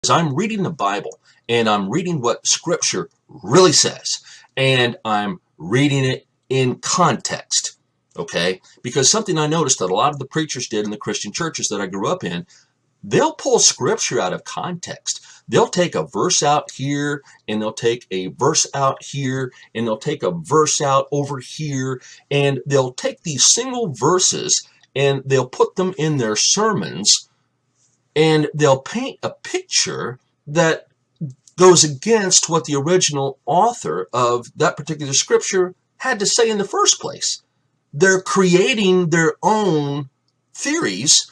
I'm reading the Bible and I'm reading what Scripture really says, and I'm reading it in context, okay? Because something I noticed that a lot of the preachers did in the Christian churches that I grew up in, they'll pull Scripture out of context. They'll take a verse out here, and they'll take a verse out here, and they'll take a verse out over here, and they'll take these single verses and they'll put them in their sermons, and they'll paint a picture that goes against what the original author of that particular scripture had to say in the first place. They're creating their own theories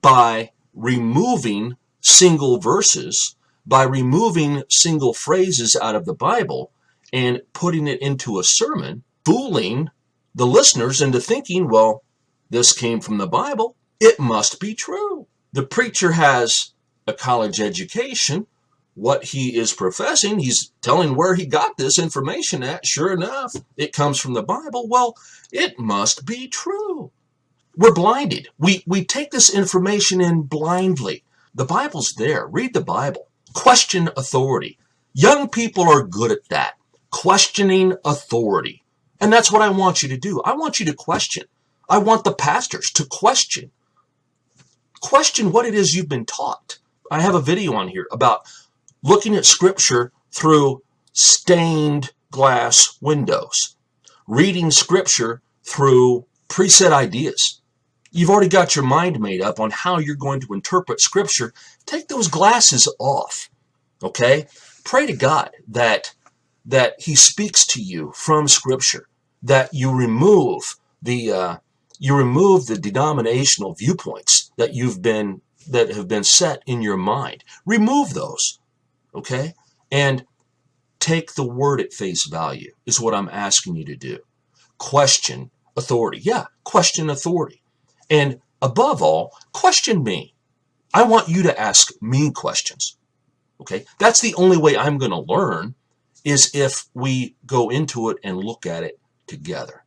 by removing single verses, by removing single phrases out of the Bible and putting it into a sermon, fooling the listeners into thinking, well, this came from the Bible, it must be true. The preacher has a college education. What he is professing, he's telling where he got this information at. Sure enough, it comes from the Bible. Well, it must be true. We're blinded. We take this information in blindly. The Bible's there. Read the Bible. Question authority. Young people are good at that. Questioning authority. And that's what I want you to do. I want you to question. I want the pastors to question. Question what it is you've been taught. I have a video on here about looking at Scripture through stained glass windows. Reading Scripture through preset ideas. You've already got your mind made up on how you're going to interpret Scripture. Take those glasses off, okay? Pray to God that He speaks to you from Scripture, that you remove the denominational viewpoints that have been set in your mind. Remove those, okay? And take the word at face value is what I'm asking you to do. Question authority. Yeah, question authority. And above all, question me. I want you to ask me questions, okay? That's the only way I'm going to learn, is if we go into it and look at it together.